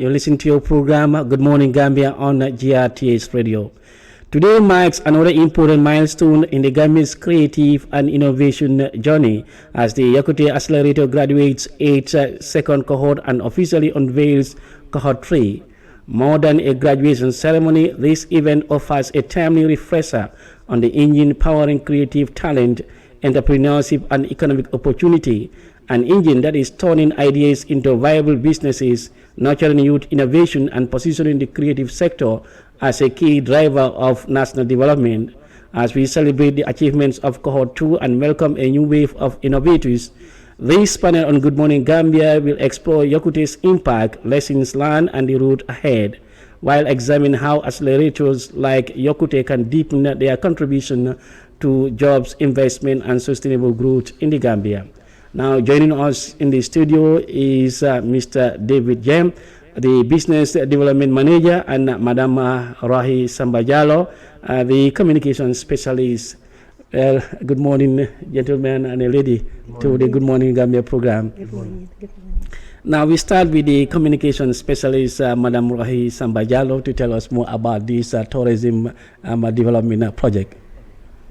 You're listening to your program, Good Morning Gambia, on GRTS Radio. Today marks another important milestone in the Gambia's creative and innovation journey as the Yakute Accelerator graduates its second cohort and officially unveils Cohort 3. More than a graduation ceremony, this event offers a timely refresher on the engine powering creative talent, entrepreneurship, and economic opportunity. An engine that is turning ideas into viable businesses, nurturing youth innovation, and positioning the creative sector as a key driver of national development. As we celebrate the achievements of Cohort 2 and welcome a new wave of innovators, this panel on Good Morning Gambia will explore Yakute's impact, lessons learned, and the road ahead, while examining how accelerators like Yakute can deepen their contribution to jobs, investment, and sustainable growth in the Gambia. Now, joining us in the studio is Mr. David Jem, the Business Development Manager, and Madam Rahi Sambajalo, the Communication Specialist. Good morning, gentlemen and a lady, to the Good Morning Gambia program. Good morning. Good morning. Now, we start with the Communication Specialist, Madam Rahi Sambajalo, to tell us more about this tourism development project.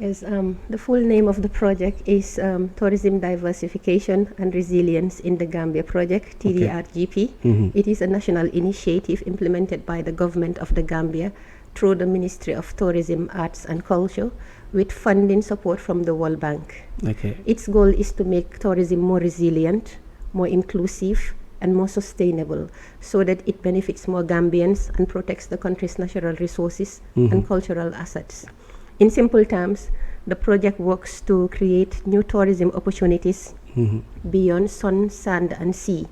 Yes, the full name of the project is Tourism Diversification and Resilience in the Gambia Project, TDRGP. Mm-hmm. It is a national initiative implemented by the government of the Gambia through the Ministry of Tourism, Arts and Culture with funding support from the World Bank. Okay. Its goal is to make tourism more resilient, more inclusive, and more sustainable so that it benefits more Gambians and protects the country's natural resources and cultural assets. In simple terms, the project works to create new tourism opportunities beyond sun, sand, and sea,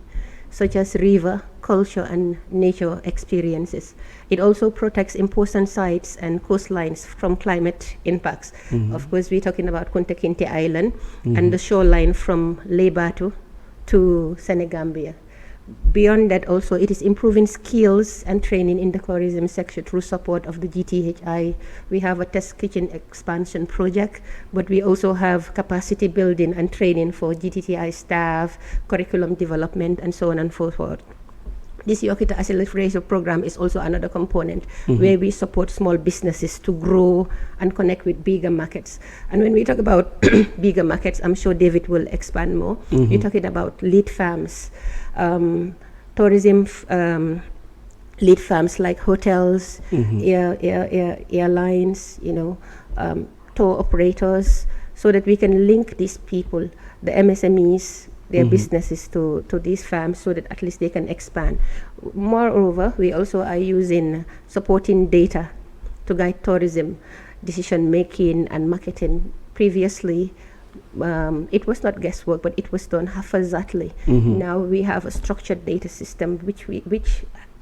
such as river, culture, and nature experiences. It also protects important sites and coastlines from climate impacts. Of course, we're talking about Kunta Kinte Island and the shoreline from Lebatu to Senegambia. Beyond that, also, it is improving skills and training in the tourism sector through support of the GTHI. We have a test kitchen expansion project, but we also have capacity building and training for GTTI staff, curriculum development, and so on and so forth. This Yakute Accelerator program is also another component where we support small businesses to grow and connect with bigger markets. And when we talk about bigger markets, I'm sure David will expand more. You're talking about lead farms, tourism lead farms like hotels, airlines, tour operators, so that we can link these people, the MSMEs, their businesses to these farms so that at least they can expand. Moreover, we also are using supporting data to guide tourism decision making and marketing. Previously, it was not guesswork, but it was done haphazardly. Now we have a structured data system which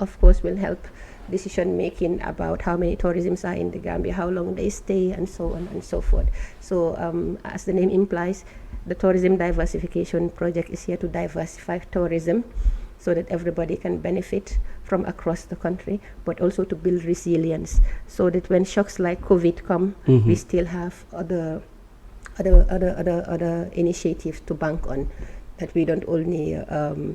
of course will help decision making about how many tourisms are in the Gambia, how long they stay, and so on and so forth. So as the name implies, the Tourism Diversification Project is here to diversify tourism so that everybody can benefit from across the country, but also to build resilience so that when shocks like COVID come, we still have other initiatives to bank on, that we don't only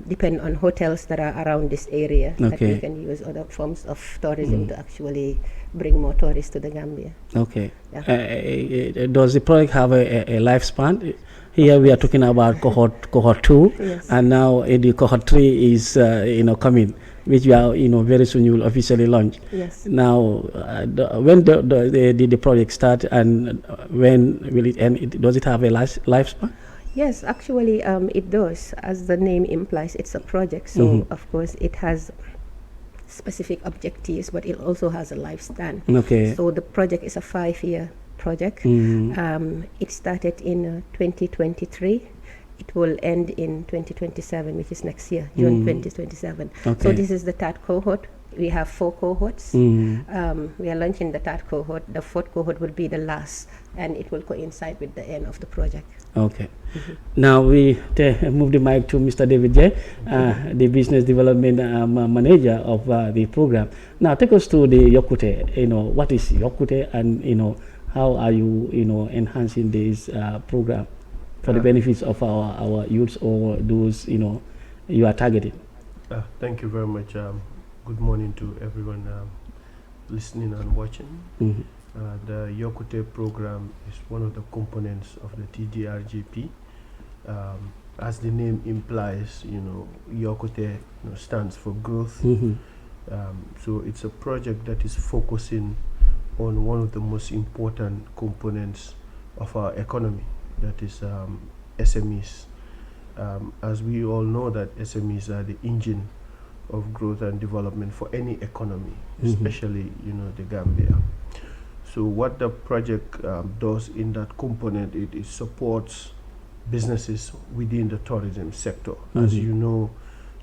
depend on hotels that are around this area, that we can use other forms of tourism to actually bring more tourists to the Gambia. Okay. Yeah. Does the project have a lifespan? Here we are talking about cohort 2, yes. And now the cohort 3 is coming, which we are very soon you will officially launch. Yes. Now, when the project start and when will it end? Does it have a lifespan? Yes, actually, it does. As the name implies, it's a project, so of course it has specific objectives, but it also has a lifespan. Okay. So the project is a 5-year project. It started in 2023. It will end in 2027, which is next year, June 2027. Okay. So this is the third cohort. We have 4 cohorts. We are launching the third cohort. The 4th cohort will be the last, and it will coincide with the end of the project. Okay. Now we move the mic to Mr. David J, the Business Development Manager of the program. Now take us to the Yakute. What is Yakute, and how are you enhancing this program for the benefits of our youths or those you are targeting? Thank you very much. good morning to everyone listening and watching. The Yokkute program is one of the components of the TDRGP. As the name implies, Yokkute stands for growth. So it's a project that is focusing on one of the most important components of our economy, that is SMEs. As we all know that SMEs are the engine of growth and development for any economy, especially the Gambia. So what the project does in that component, it supports businesses within the tourism sector. As you know,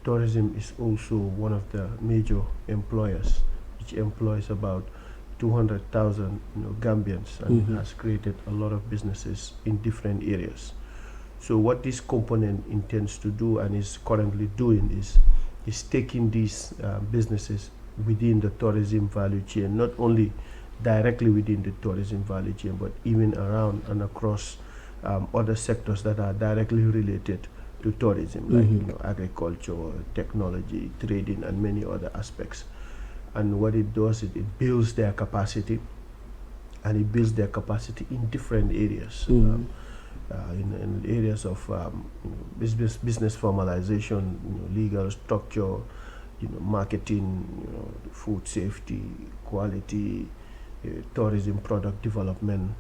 tourism is also one of the major employers, which employs about 200,000 Gambians and has created a lot of businesses in different areas. So what this component intends to do and is currently doing is taking these businesses within the tourism value chain, not only directly within the tourism value chain, but even around and across other sectors that are directly related to tourism, like agriculture, technology, trading, and many other aspects. And what it does, it builds their capacity, and it builds their capacity in different areas. In areas of business formalization, legal structure, marketing, food safety, quality, tourism product development,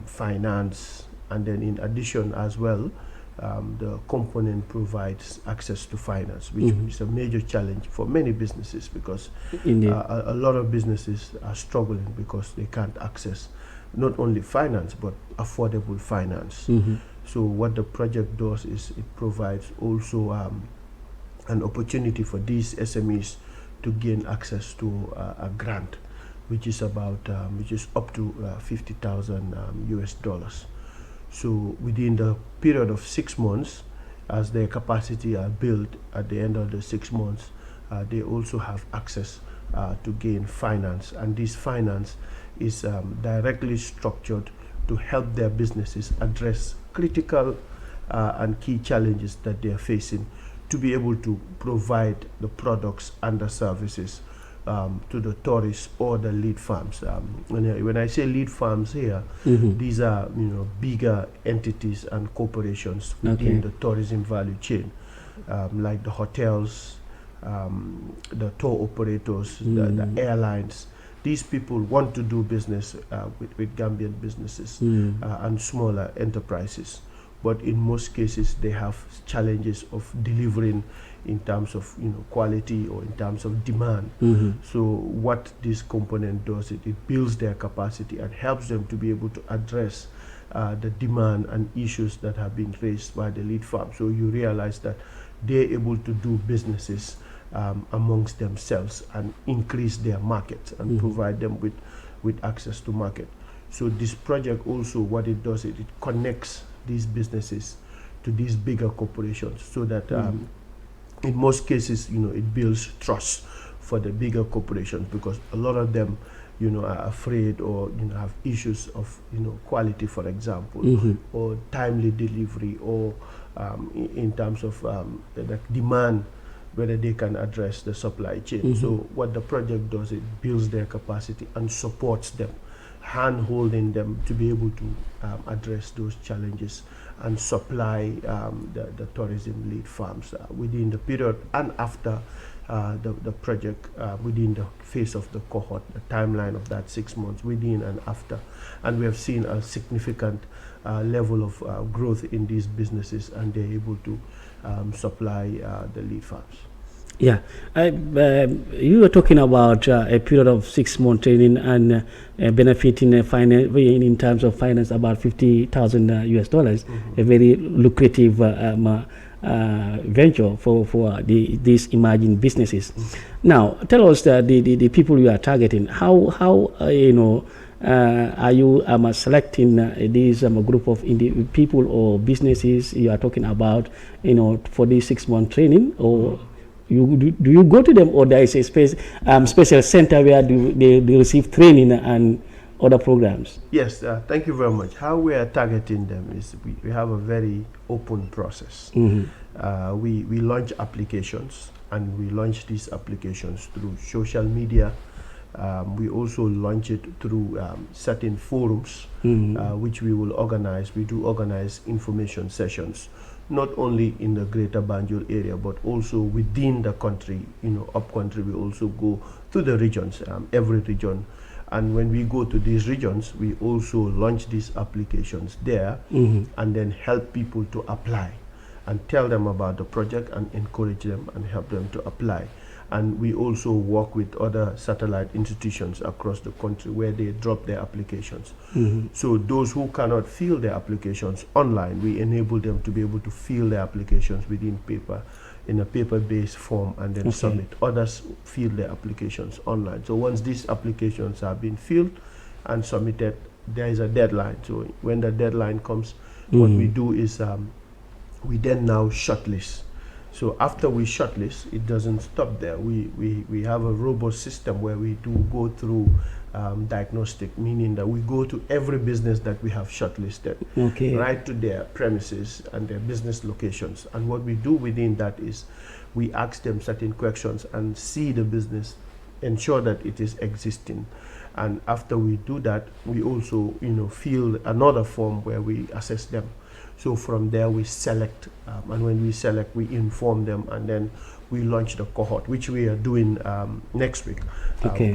finance, and then in addition as well, the component provides access to finance, which is a major challenge for many businesses, because a lot of businesses are struggling because they can't access not only finance but affordable finance. So what the project does is it provides also an opportunity for these SMEs to gain access to a grant, which is about which is up to $50,000 US. So within the period of 6 months, as their capacity are built at the end of the 6 months, they also have access to gain finance, and this finance is directly structured to help their businesses address critical and key challenges that they are facing, to be able to provide the products and the services to the tourists or the lead farms. When I say lead farms here, these are bigger entities and corporations within the tourism value chain, like the hotels, the tour operators, the airlines. These people want to do business with Gambian businesses and smaller enterprises, but in most cases they have challenges of delivering in terms of quality or in terms of demand. So what this component does, it builds their capacity and helps them to be able to address the demand and issues that have been raised by the lead farm. So you realize that they're able to do businesses amongst themselves and increase their market and provide them with access to market. So this project also, what it does, it connects these businesses to these bigger corporations, so that in most cases, it builds trust for the bigger corporations, because a lot of them, are afraid or have issues of quality, for example, or timely delivery, or in terms of the demand, whether they can address the supply chain. So what the project does, it builds their capacity and supports them, hand-holding them to be able to address those challenges and supply the tourism lead farms within the period and after the project, within the phase of the cohort, the timeline of that 6 months, within and after. And we have seen a significant level of growth in these businesses, and they're able to supply the lead farms. Yeah, you were talking about a period of 6 month training and benefiting finance in terms of finance about $50,000 US, a very lucrative venture for these emerging businesses. Now, tell us the people you are targeting. How are you selecting these group of people or businesses you are talking about, for this 6 month training, or do you go to them, or there is a special center where they receive training and other programs? Yes, thank you very much. How we are targeting them is we have a very open process. We launch applications and we launch these applications through social media. We also launch it through certain forums, which we will organize. We do organize information sessions, not only in the greater Banjul area, but also within the country, up country. We also go to the regions, every region. And when we go to these regions, we also launch these applications there, and then help people to apply and tell them about the project and encourage them and help them to apply. And we also work with other satellite institutions across the country where they drop their applications. So those who cannot fill their applications online, we enable them to be able to fill their applications within paper, in a paper-based form, and then submit. Others fill their applications online. So once these applications have been filled and submitted, there is a deadline. So when the deadline comes, what we do is we then now shortlist. So after we shortlist, it doesn't stop there. We have a robust system where we do go through diagnostic, meaning that we go to every business that we have shortlisted, right to their premises and their business locations. And what we do within that is we ask them certain questions and see the business, ensure that it is existing. And after we do that, we also fill another form where we assess them. So from there we select, and when we select, we inform them, and then we launch the cohort, which we are doing next week.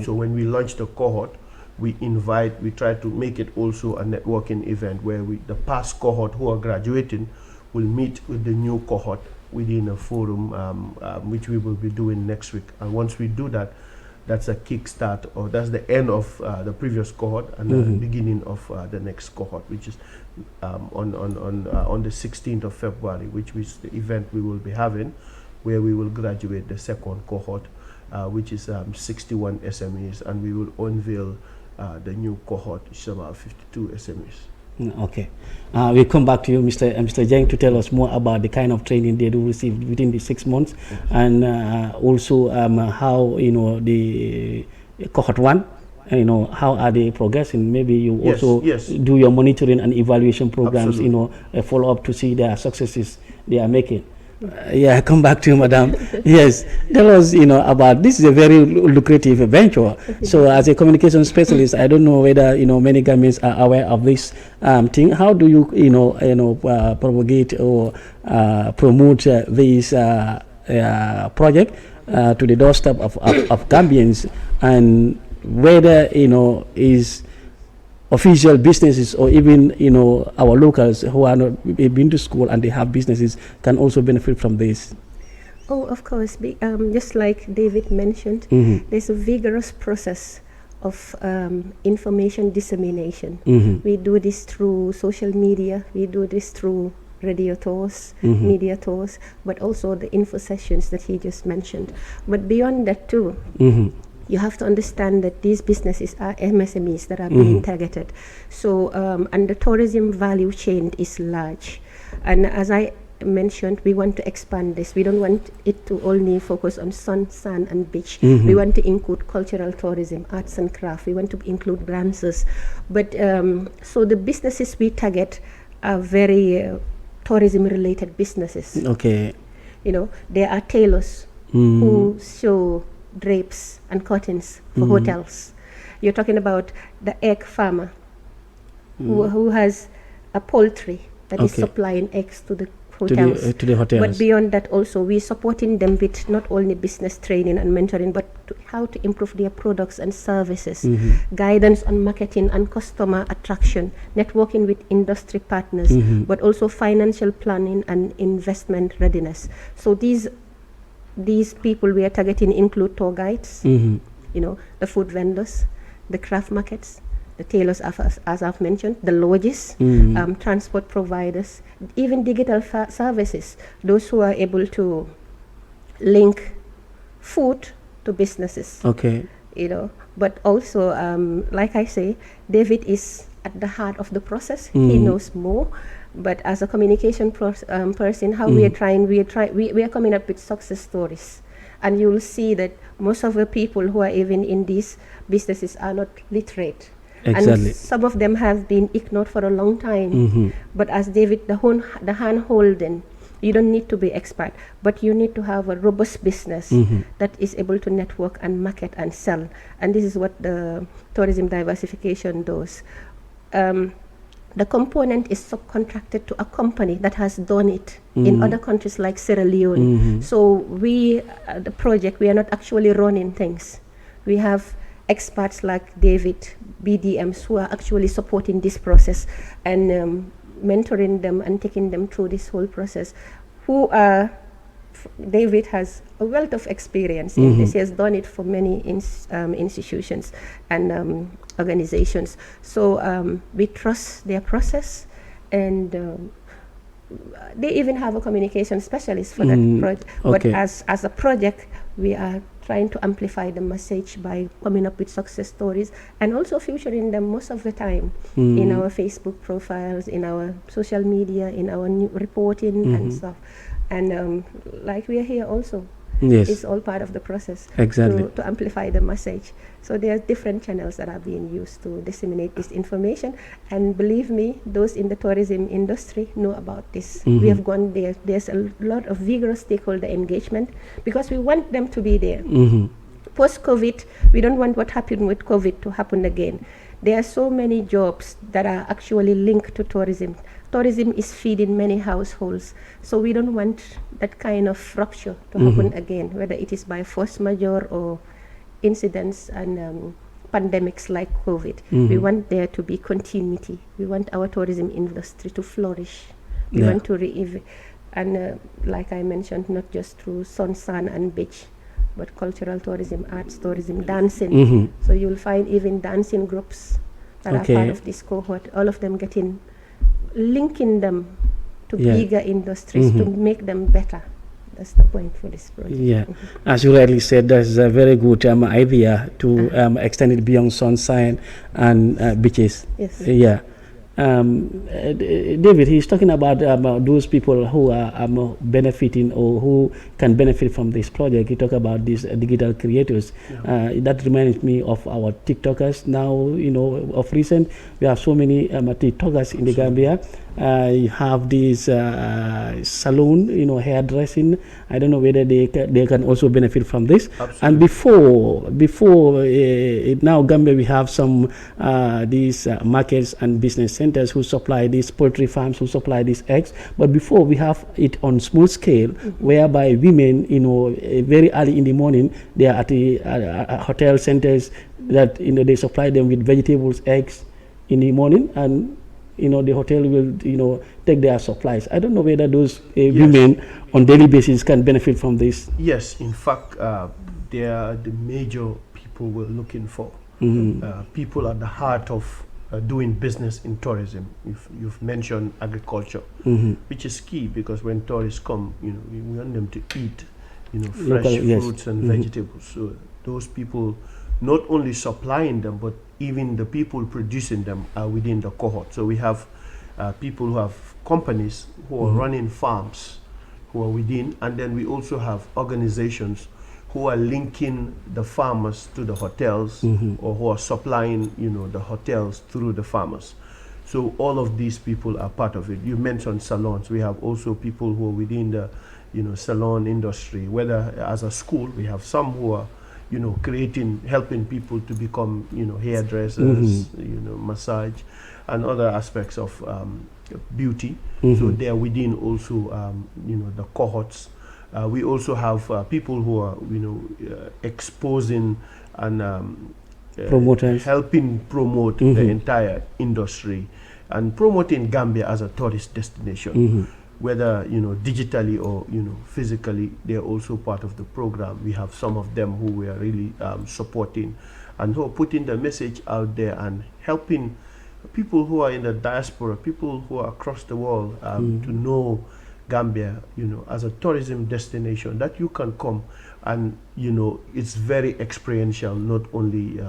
So when we launch the cohort, we try to make it also a networking event where the past cohort who are graduating will meet with the new cohort within a forum, which we will be doing next week. And once we do that, that's a kickstart, or that's the end of the previous cohort and the beginning of the next cohort, which is on the 16th of February, which is the event we will be having, where we will graduate the second cohort, which is 61 SMEs, and we will unveil the new cohort, which is about 52 SMEs. Okay. We'll come back to you, Mr. Jeng, to tell us more about the kind of training they do receive within the 6 months, and also how, the cohort 1, how are they progressing? Maybe you also do your monitoring and evaluation programs, a follow-up to see their successes they are making. Come back to you, madam. Yes, tell us, about this. Is a very lucrative venture. So, as a communication specialist, I don't know whether many Gambians are aware of this thing. How do you, propagate or promote this project to the doorstep of Gambians, and whether is official businesses or even our locals who are not been to school and they have businesses can also benefit from this? Oh, of course. Just like David mentioned, there's a vigorous process of information dissemination. We do this through social media. We do this through radio tours, media tours, but also the info sessions that he just mentioned. But beyond that too, you have to understand that these businesses are MSMEs that are being targeted. So, and the tourism value chain is large. And as I mentioned, we want to expand this. We don't want it to only focus on sun, sand, and beach. We want to include cultural tourism, arts and craft. We want to include dances. But so the businesses we target are very tourism-related businesses. Okay. There are tailors who sew drapes and curtains for hotels. You're talking about the egg farmer who has a poultry that is supplying eggs to the hotels. To the hotels. But beyond that also, we're supporting them with not only business training and mentoring, but how to improve their products and services, guidance on marketing and customer attraction, networking with industry partners, but also financial planning and investment readiness. So these people we are targeting include tour guides, the food vendors, the craft markets, the tailors, as I've mentioned, the lodges, transport providers, even digital services, those who are able to link food to businesses. Okay. But also, like I say, David is at the heart of the process. He knows more. But as a communication person, how we are coming up with success stories. And you'll see that most of the people who are even in these businesses are not literate. Exactly. And some of them have been ignored for a long time. But as David, the hand holding You don't need to be expert, but you need to have a robust business that is able to network and market and sell. And this is what the tourism diversification does. The component is subcontracted to a company that has done it in other countries like Sierra Leone. So we, the project, we are not actually running things. We have experts like David, BDMs, who are actually supporting this process and mentoring them and taking them through this whole process. David has a wealth of experience in this. He has done it for many institutions and organizations. So we trust their process, and they even have a communication specialist for that project. But as a project, we are trying to amplify the message by coming up with success stories and also featuring them most of the time in our Facebook profiles, in our social media, in our new reporting and stuff. And like we are here also, it's all part of the process to amplify the message. So there are different channels that are being used to disseminate this information. And believe me, those in the tourism industry know about this. We have gone there. There's a lot of vigorous stakeholder engagement because we want them to be there. Post-COVID, we don't want what happened with COVID to happen again. There are so many jobs that are actually linked to tourism. Tourism is feeding many households, so we don't want that kind of rupture to happen again, whether it is by force majeure or incidents and pandemics like COVID. We want there to be continuity. We want our tourism industry to flourish. We want to and like I mentioned, not just through sun, and beach, but cultural tourism, arts tourism, dancing. So you'll find even dancing groups that are part of this cohort, all of them linking them to bigger industries to make them better. That's the point for this project. As you rightly said, that's a very good idea to extend it beyond sunshine and beaches. David, he's talking about those people who are benefiting or who can benefit from this project. He talked about these digital creators. That reminds me of our TikTokers now, of recent. We have so many TikTokers in the Gambia. You have this salon, hairdressing. I don't know whether they can also benefit from this. Absolutely. And before now Gambia, we have some these markets and business centers who supply these poultry farms, who supply these eggs. But before, we have it on small scale, whereby women, very early in the morning, they are at the hotel centers that they supply them with vegetables, eggs in the morning, and the hotel will take their supplies. I don't know whether those women on daily basis can benefit from this. Yes, in fact, they are the major people we're looking for. People at the heart of doing business in tourism. You've mentioned agriculture, which is key, because when tourists come, we want them to eat, fresh fruits and vegetables. So those people, not only supplying them, but even the people producing them are within the cohort. So we have people who have companies who are running farms, who are within, and then we also have organizations who are linking the farmers to the hotels, or who are supplying, the hotels through the farmers. So all of these people are part of it. You mentioned salons. We have also people who are within the, salon industry. Whether as a school, we have some who are, helping people to become, hairdressers, massage, and other aspects of beauty. So they are within also, the cohorts. We also have people who are, exposing and promoters, helping promote the entire industry and promoting Gambia as a tourist destination. Whether digitally or physically, they're also part of the program. We have some of them who we are really supporting, and who are putting the message out there and helping people who are in the diaspora, people who are across the world, to know Gambia, as a tourism destination, that you can come and, it's very experiential, not only,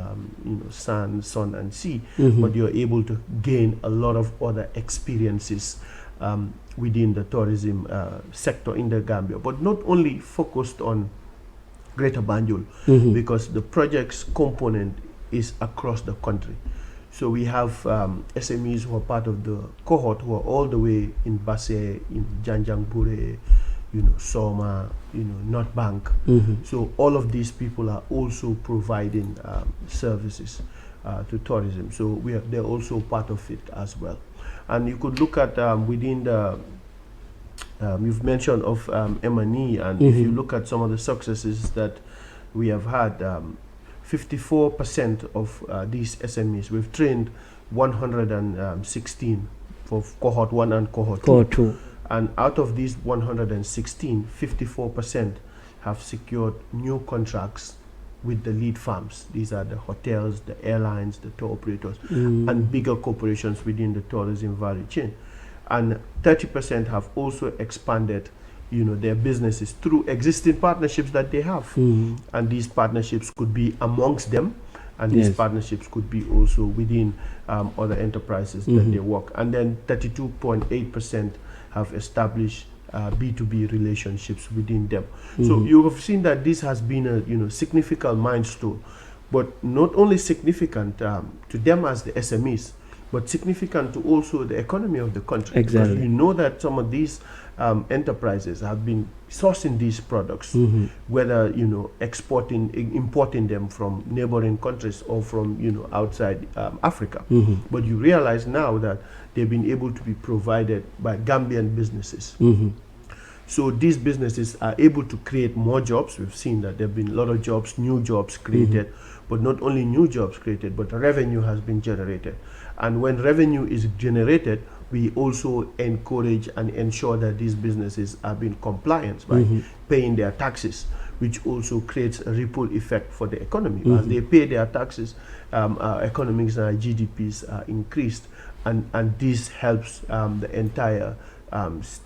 sun and sea, but you're able to gain a lot of other experiences within the tourism sector in the Gambia, but not only focused on Greater Banjul, because the project's component is across the country. So we have SMEs who are part of the cohort who are all the way in Basse, in Janjangbure, Soma, North Bank. So all of these people are also providing services to tourism. So they're also part of it as well. And you could look at within the you've mentioned of M&E, and if you look at some of the successes that we have had, 54% of these SMEs, we've trained 116 for cohort 1 and cohort 2. And out of these 116, 54% have secured new contracts with the lead farms. These are the hotels, the airlines, the tour operators, and bigger corporations within the tourism value chain. And 30% have also expanded their businesses through existing partnerships that they have. And these partnerships could be amongst them, and these partnerships could be also within other enterprises that they work. And then 32.8% have established B2B relationships within them. So you have seen that this has been a significant milestone, but not only significant to them as the SMEs, but significant to also the economy of the country. Exactly. Because we know that some of these enterprises have been sourcing these products, whether importing them from neighboring countries or from outside Africa. But you realize now that they've been able to be provided by Gambian businesses. So these businesses are able to create more jobs. We've seen that there have been a lot of jobs, new jobs created, but not only new jobs created, but revenue has been generated. And when revenue is generated, we also encourage and ensure that these businesses are being compliant by paying their taxes, which also creates a ripple effect for the economy. As they pay their taxes, economics and GDPs are increased, and this helps the entire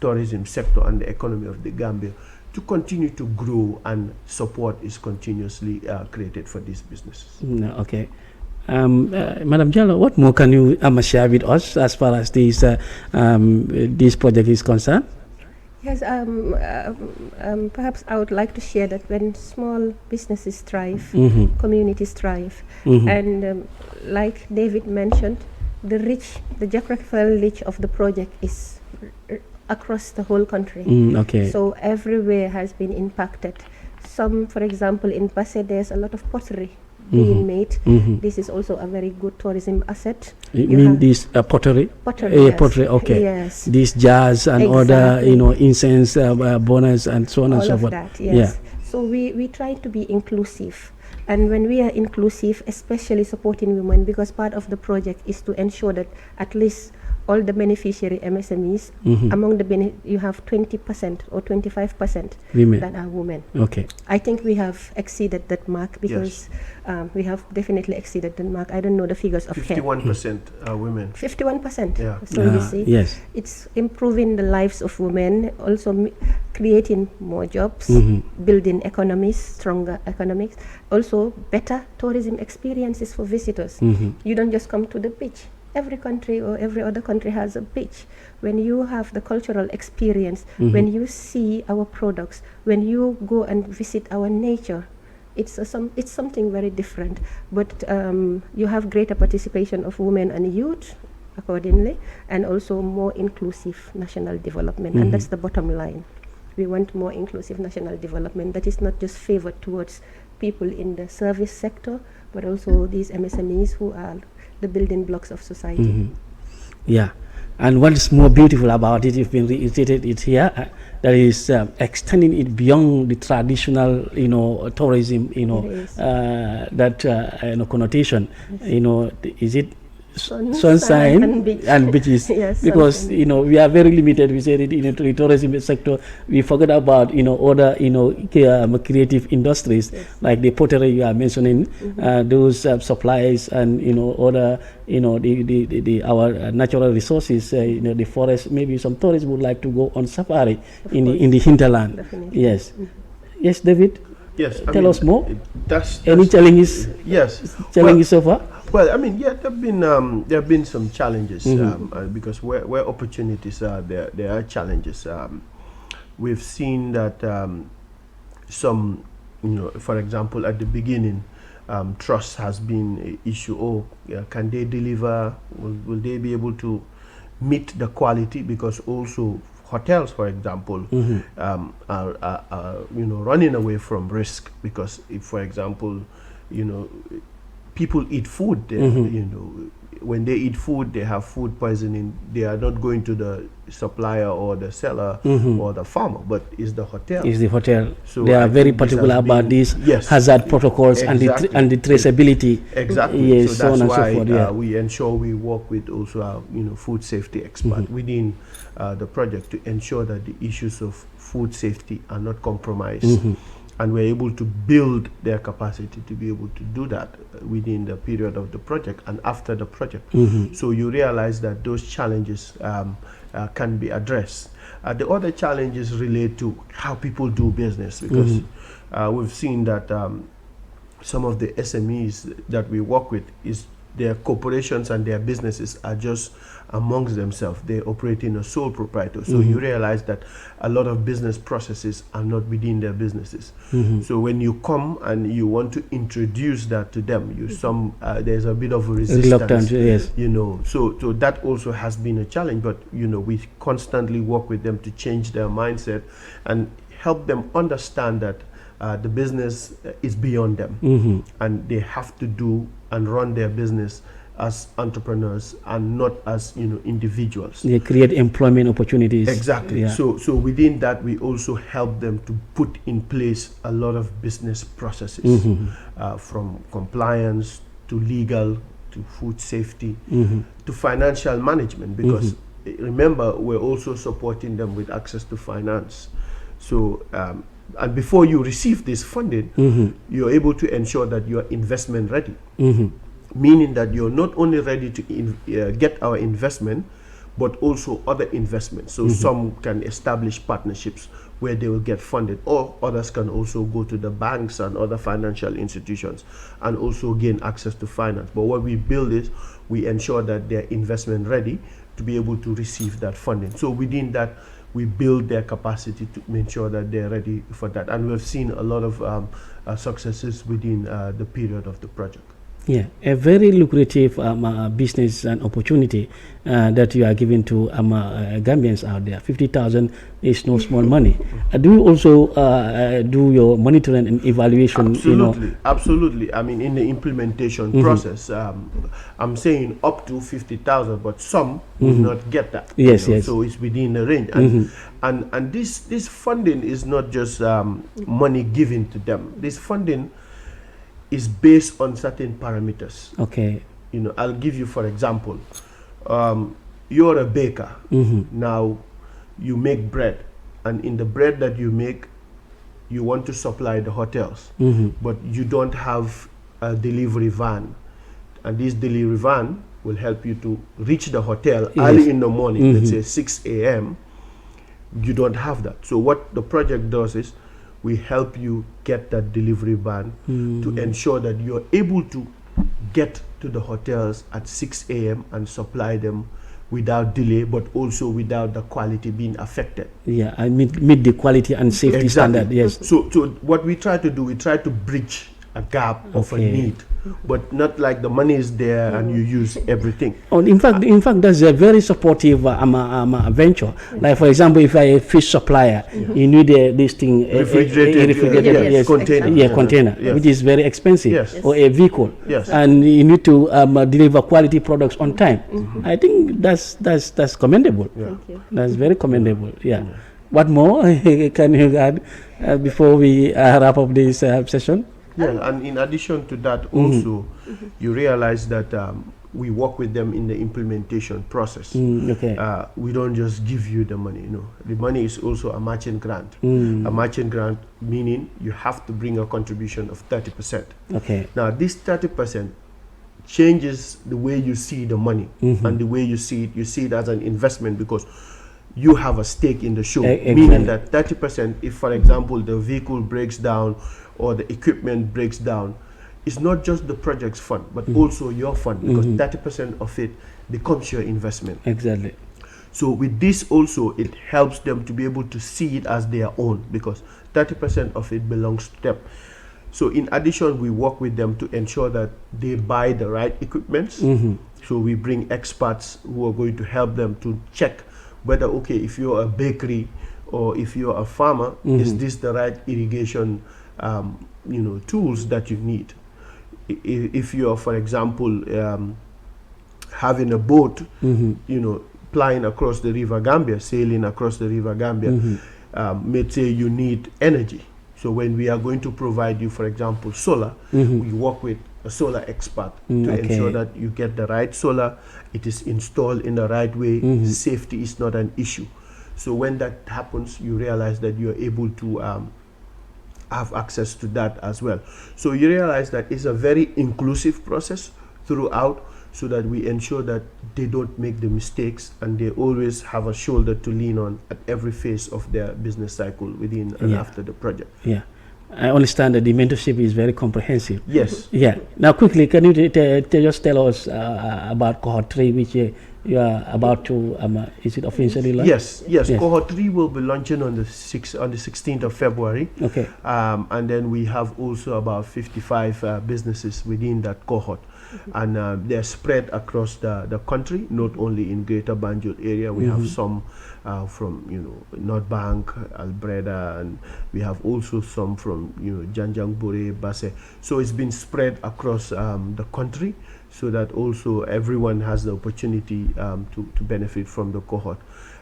tourism sector and the economy of the Gambia to continue to grow, and support is continuously created for these businesses. Okay. Madam Jallo, what more can you share with us as far as this project is concerned? Yes, perhaps I would like to share that when small businesses thrive, communities thrive, and like David mentioned, the geographical reach of the project is across the whole country. Okay. So everywhere has been impacted. Some, for example, in Basse, there's a lot of pottery being made. This is also a very good tourism asset. You mean this pottery? Pottery, yes. Pottery, okay. Yes. These jars and other, incense, bonnets and so on and so forth. All of that, yes. So we try to be inclusive. And when we are inclusive, especially supporting women, because part of the project is to ensure that at least all the beneficiary MSMEs, among the you have 20% or 25% women that are women. Okay. I think we have exceeded that mark, because we have definitely exceeded the mark. I don't know the figures of 51% are women. 51%. Yeah. So you see, yes, it's improving the lives of women, also creating more jobs, building economies, stronger economics, also better tourism experiences for visitors. You don't just come to the beach. Every country or every other country has a beach. When you have the cultural experience, when you see our products, when you go and visit our nature, it's something very different. But you have greater participation of women and youth accordingly, and also more inclusive national development. And that's the bottom line. We want more inclusive national development that is not just favored towards people in the service sector, but also these MSMEs who are the building blocks of society. Yeah, and what is more beautiful about it, you've been reiterated it here, that is extending it beyond the traditional, tourism, that connotation. Yes. Is it sunshine and beaches? Yes, because we are very limited. We said it in the tourism sector. We forget about other creative industries, like the pottery you are mentioning, those supplies and other our natural resources, the forest. Maybe some tourists would like to go on safari in the hinterland. Definitely. Yes. Yes, David. Yes. Tell us more. That's any challenges? Yes. Challenges so far? Well, I mean, there have been some challenges, because where opportunities are, there are challenges. We've seen that some, for example, at the beginning, trust has been an issue. Can they deliver? Will they be able to meet the quality? Because also hotels, for example, are running away from risk, because if, for example, people eat food, when they eat food, they have food poisoning. They are not going to the supplier or the seller or the farmer, but it's the hotel. It's the hotel. So they are very particular about these hazard protocols and the traceability. Exactly. Yes, so that's why so forth, we ensure we work with also our food safety expert within the project to ensure that the issues of food safety are not compromised. And we're able to build their capacity to be able to do that within the period of the project and after the project. So you realize that those challenges can be addressed. The other challenges relate to how people do business, because we've seen that some of the SMEs that we work with, is their corporations and their businesses are just amongst themselves. They operate in a sole proprietor. So you realize that a lot of business processes are not within their businesses. So when you come and you want to introduce that to them, there's a bit of a resistance. Yes. So that also has been a challenge. But we constantly work with them to change their mindset and help them understand that the business is beyond them, and they have to do and run their business as entrepreneurs and not as individuals. They create employment opportunities. Exactly. Yeah. So within that, we also help them to put in place a lot of business processes, from compliance to legal to food safety to financial management, because remember, we're also supporting them with access to finance. So and before you receive this funding, you're able to ensure that you are investment ready, meaning that you're not only ready to get our investment, but also other investments. So some can establish partnerships where they will get funded, or others can also go to the banks and other financial institutions and also gain access to finance. But what we build is, we ensure that they're investment ready to be able to receive that funding. So within that, we build their capacity to make sure that they're ready for that. And we've seen a lot of successes within the period of the project. Yeah, a very lucrative business and opportunity that you are giving to Gambians out there. 50,000 is no small money. Do you also do your monitoring and evaluation? Absolutely. I mean, in the implementation process, I'm saying up to 50,000, but some will not get that. Yes. So it's within the range. And this funding is not just money given to them. This funding is based on certain parameters. Okay. I'll give you, for example, you're a baker. Now you make bread, and in the bread that you make, you want to supply the hotels, but you don't have a delivery van, and this delivery van will help you to reach the hotel early in the morning, let's say 6 a.m. You don't have that. So what the project does is, we help you get that delivery van to ensure that you're able to get to the hotels at 6 a.m. and supply them without delay, but also without the quality being affected. Yeah, I meet the quality and safety standard. Yes. So what we try to do, we try to bridge a gap of a need, but not like the money is there and you use everything. In fact, that's a very supportive venture. Like, for example, if I a fish supplier, you need this thing, refrigerated container, which is very expensive, or a vehicle, Yes. and you need to deliver quality products on time. I think that's commendable. Yeah. Thank you. That's very commendable. Yeah. What more can you add before we wrap up this session? Yeah, and in addition to that, also, you realize that we work with them in the implementation process. We don't just give you the money. The money is also a matching grant. A matching grant meaning you have to bring a contribution of 30%. Okay. Now, this 30% changes the way you see the money and the way you see it. You see it as an investment because you have a stake in the show, meaning that 30%, if, for example, the vehicle breaks down or the equipment breaks down, it's not just the project's fund, but also your fund, because 30% of it becomes your investment. Exactly. So with this also, it helps them to be able to see it as their own, because 30% of it belongs to them. So in addition, we work with them to ensure that they buy the right equipments. So we bring experts who are going to help them to check whether, okay, if you're a bakery or if you're a farmer, is this the right irrigation tools that you need? If you're, for example, having a boat, plying across the River Gambia, sailing across the River Gambia, let's say you need energy. So when we are going to provide you, for example, solar, we work with a solar expert to ensure that you get the right solar, it is installed in the right way, safety is not an issue. So when that happens, you realize that you're able to have access to that as well. So you realize that it's a very inclusive process throughout, so that we ensure that they don't make the mistakes and they always have a shoulder to lean on at every phase of their business cycle within and after the project. Yeah. I understand that the mentorship is very comprehensive. Yes. Yeah. Now, quickly, can you just tell us about Cohort 3, which you are about to, is it officially launched? Yes. Cohort 3 will be launching on the 16th of February. Okay. And then we have also about 55 businesses within that cohort. And they're spread across the country, not only in Greater Banjul area. We have some from North Bank, Albreda, and we have also some from Janjangbure, Basse. So it's been spread across the country, so that also everyone has the opportunity to benefit from the cohort.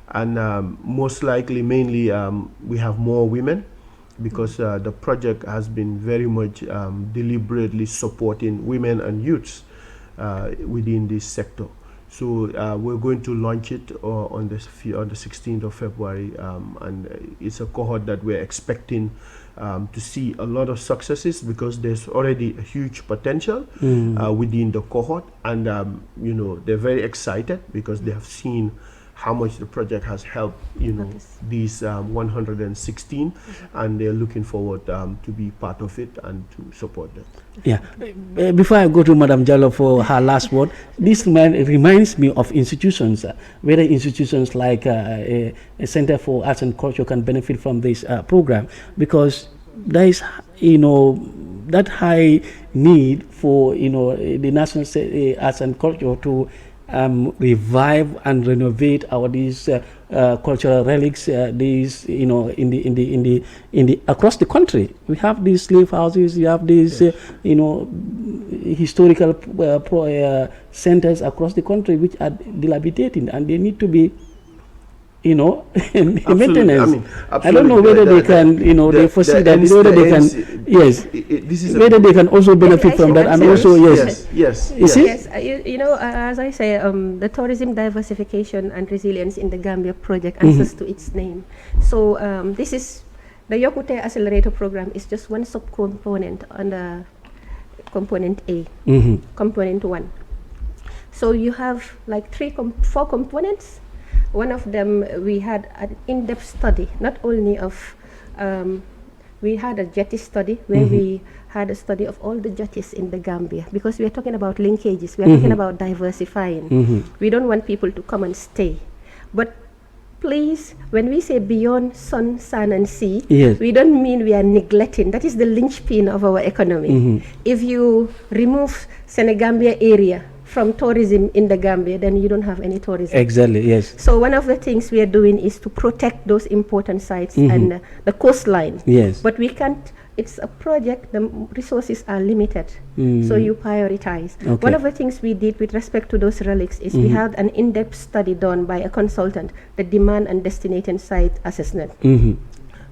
And most likely, mainly, we have more women, because the project has been very much deliberately supporting women and youths within this sector. So we're going to launch it on the 16th of February, and it's a cohort that we're expecting to see a lot of successes, because there's already a huge potential within the cohort, and they're very excited because they have seen how much the project has helped these 116, and they're looking forward to be part of it and to support them. Yeah. Before I go to Madam Jallo for her last word, this reminds me of institutions, whether institutions like a Center for Arts and Culture can benefit from this program, because there is that high need for the National Arts and Culture to revive and renovate these cultural relics. These in the across the country, we have these slave houses. You have these historical centers across the country which are dilapidating, and they need to be maintenance. I don't know whether they can, they foresee that, whether they can, whether they can also benefit from that, and also, yes, as I say, the Tourism Diversification and Resilience in the Gambia Project answers to its name. So this is the Yokkute Accelerator Program is just one subcomponent under component A, component 1. So you have like 4 components. One of them, we had an in-depth study, not only of, we had a jetty study where we had a study of all the jetties in the Gambia, because we are talking about linkages, we are talking about diversifying. We don't want people to come and stay. But please, when we say beyond sun, sand, and sea, we don't mean we are neglecting. That is the linchpin of our economy. If you remove Senegambia area from tourism in the Gambia, then you don't have any tourism. Exactly, yes. So one of the things we are doing is to protect those important sites and the coastline. Yes. But we can't, it's a project, the resources are limited. So you prioritize. Okay. One of the things we did with respect to those relics is we had an in-depth study done by a consultant, the demand and destination site assessment.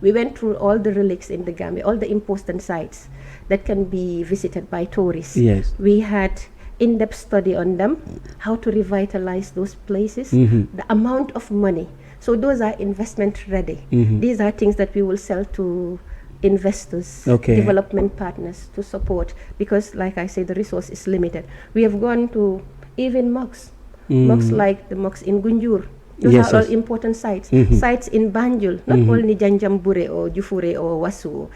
We went through all the relics in the Gambia, all the important sites that can be visited by tourists. Yes. We had in-depth study on them, how to revitalize those places, the amount of money. So those are investment ready. These are things that we will sell to investors, development partners to support, because like I say, the resource is limited. We have gone to even mosques like the mosques in Gunjur. Those are all important sites. Sites in Banjul, not only Janjambure or Jufure or Wasu,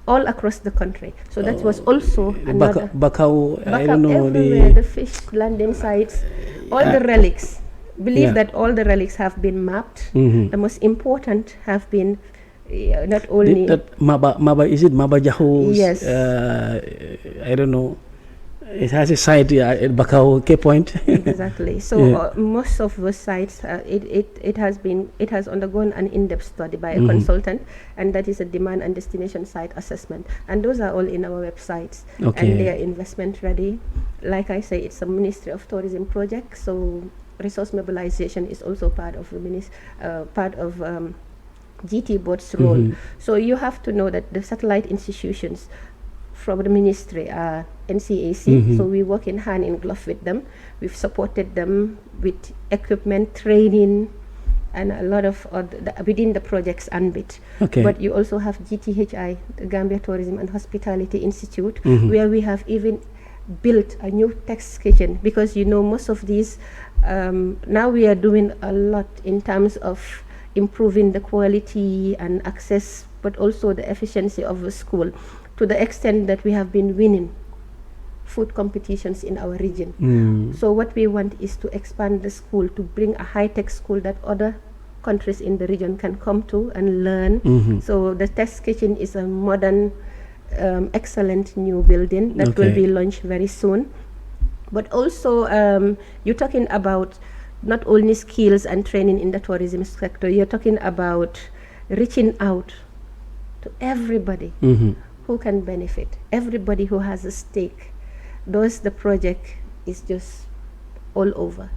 all across the country. So that was also another. Bakau, I don't know, everywhere, the fish landing sites, all the relics. Believe that all the relics have been mapped. The most important have been Yeah, not only Maba, is it Maba Jaho's? Yes. I don't know. It has a site at Bakau K Point. Exactly. So Yeah. most of the sites, it has undergone an in-depth study by a consultant, and that is a demand and destination site assessment. And those are all in our websites, Okay. and they are investment ready. Like I say, it's a Ministry of Tourism project, so resource mobilization is also part of the GT board's role. So you have to know that the satellite institutions from the ministry are NCAC, so we work in hand in glove with them. We've supported them with equipment, training, and a lot of within the project's ambit. Okay. But you also have GTHI, the Gambia Tourism and Hospitality Institute, where we have even built a new text kitchen, because most of these now we are doing a lot in terms of improving the quality and access, but also the efficiency of the school, to the extent that we have been winning food competitions in our region. So what we want is to expand the school, to bring a high-tech school that other countries in the region can come to and learn. So the test kitchen is a modern, excellent new building that will be launched very soon. But also you're talking about not only skills and training in the tourism sector, you're talking about reaching out to everybody who can benefit, everybody who has a stake. The project is just all over,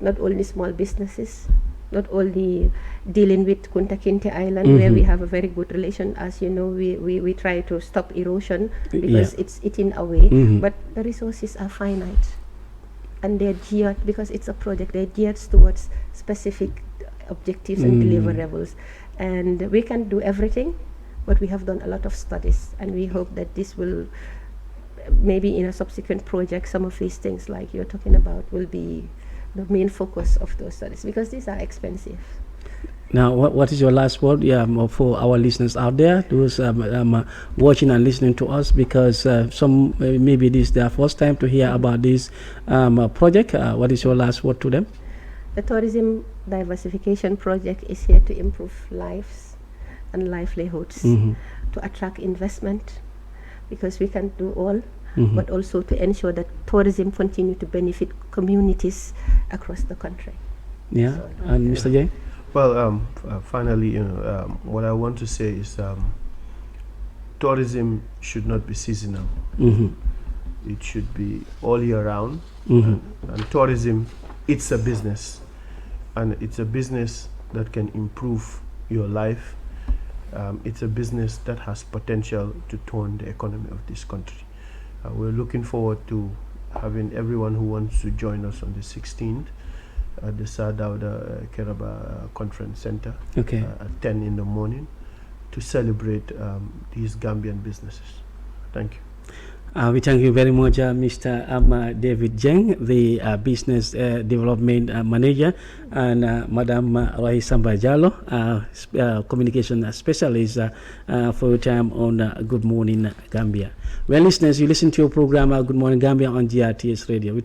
not only small businesses, not only dealing with Kunta Kinte Island, where we have a very good relation. As you know, we try to stop erosion because it's eating away, but the resources are finite, and they're geared, because it's a project, they're geared towards specific objectives and deliverables. And we can't do everything, but we have done a lot of studies, and we hope that this will, maybe in a subsequent project, some of these things like you're talking about will be the main focus of those studies, because these are expensive. Now, what is your last word for our listeners out there, those watching and listening to us, because some maybe this is their first time to hear about this project. What is your last word to them? The Tourism Diversification Project is here to improve lives and livelihoods, to attract investment, because we can't do all, but also to ensure that tourism continue to benefit communities across the country. Yeah, so, and Mr. J? Well, finally, what I want to say is tourism should not be seasonal. It should be all year round. And tourism, it's a business, and it's a business that can improve your life. It's a business that has potential to turn the economy of this country. We're looking forward to having everyone who wants to join us on the 16th at the Dawda Kairaba Conference Center at 10 in the morning to celebrate these Gambian businesses. Thank you. We thank you very much, Mr. David Jeng, the Business Development Manager, and Madam Rahisamba Jallo, Communication Specialist, for your time on Good Morning Gambia. Well, listeners, you listen to your program Good Morning Gambia on GRTS Radio.